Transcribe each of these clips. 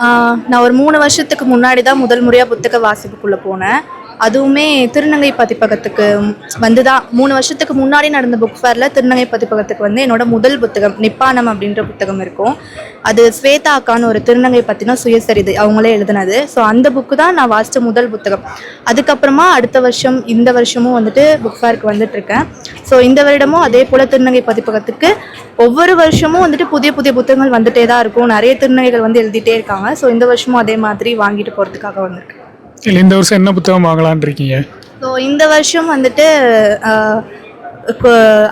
நான் ஒரு 3 வருஷத்துக்கு முன்னாடி தான் முதல் முறையா புத்தக வாசிப்புக்குள்ள போனேன். அதுவுமே திருநங்கை பதிப்பகத்துக்கு வந்து தான் 3 வருஷத்துக்கு முன்னாடி நடந்த புக் ஃபேர்ல திருநங்கை பதிப்பகத்துக்கு வந்து என்னோட முதல் புத்தகம் நிப்பானம் அப்படின்ற புத்தகம் இருக்கும். அது ஸ்வேதா அக்கான்னு ஒரு திருநங்கை பத்தின சுயசரிதை அவங்களே எழுதினது. ஸோ அந்த புக்கு தான் நான் வாசித்த முதல் புத்தகம். அதுக்கப்புறமா அடுத்த வருஷம் இந்த வருஷமும் வந்துட்டு புக் ஃபேருக்கு வந்துட்டு இருக்கேன். ஸோ இந்த வருடமும் அதே போல் திருநங்கை பதிப்பகத்துக்கு ஒவ்வொரு வருஷமும் வந்துட்டு புதிய புதிய புத்தகங்கள் வந்துட்டே தான் இருக்கும். நிறைய திருநங்கைகள் வந்து எழுதிட்டே இருக்காங்க. ஸோ இந்த வருஷமும் அதே மாதிரி வாங்கிட்டு போகிறதுக்காக வந்திருக்கேன். இல்லை, இந்த வருஷம் என்ன புத்தகம் வாங்கலான் இருக்கீங்க? ஸோ இந்த வருஷம் வந்துட்டு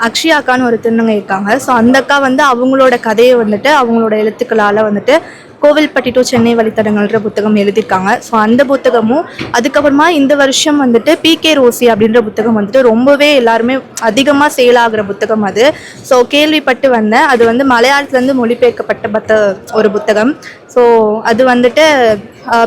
அக்ஷயா அக்கான்னு ஒரு திருநங்கை இருக்காங்க. ஸோ அந்த அக்கா வந்து அவங்களோட கதையை வந்துட்டு அவங்களோட எழுத்துக்களால் வந்துட்டு கோவில்பட்டி டு சென்னை வழித்தடங்கள்ன்ற புத்தகம் எழுதியிருக்காங்க. ஸோ அந்த புத்தகமும் அதுக்கப்புறமா இந்த வருஷம் வந்துட்டு PK ரோசி அப்படின்ற புத்தகம் வந்துட்டு ரொம்பவே எல்லாருமே அதிகமாக சேல் ஆகிற புத்தகம் அது. ஸோ கேள்விப்பட்டு வந்தேன். அது வந்து மலையாளத்துலேருந்து மொழிபெயர்க்கப்பட்ட ஒரு புத்தகம். ஸோ அது வந்துட்டு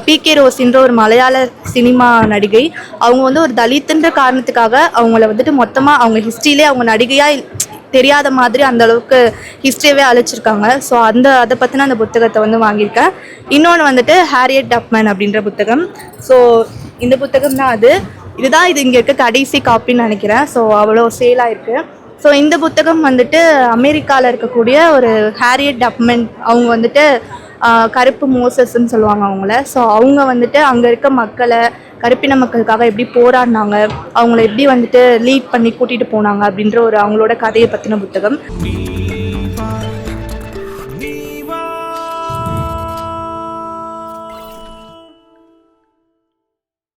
PK ரோசின்ற ஒரு மலையாள சினிமா நடிகை. அவங்க வந்து ஒரு தலித்துன்ற காரணத்துக்காக அவங்கள வந்துட்டு மொத்தமாக அவங்க ஹிஸ்ட்ரியிலே அவங்க நடிகையாக தெரியாத மாதிரி அந்த அளவுக்கு ஹிஸ்ட்ரியவே அழைச்சிருக்காங்க. ஸோ அதை பற்றின அந்த புத்தகத்தை வந்து வாங்கியிருக்கேன். இன்னொன்று வந்துட்டு ஹாரியட் டப்மேன் அப்படின்ற புத்தகம். ஸோ இந்த புத்தகம் தான் இதுதான் இங்கே இருக்க கடைசி காப்பின்னு நினைக்கிறேன். ஸோ அவ்வளோ சேலாக இருக்குது. ஸோ இந்த புத்தகம் வந்துட்டு அமெரிக்காவில் இருக்கக்கூடிய ஒரு ஹாரியட் டப்மேன், அவங்க வந்துட்டு கருப்பு மோசஸ்ன்னு சொல்லுவாங்க அவங்கள. ஸோ அவங்க வந்துட்டு அங்கே இருக்க மக்களை கருப்பின மக்களுக்காக எப்படி போராடினாங்க, அவங்கள எப்படி வந்துட்டு லீட் பண்ணி கூட்டிகிட்டு போனாங்க அப்படின்ற ஒரு அவங்களோட கதையை பற்றின புத்தகம்.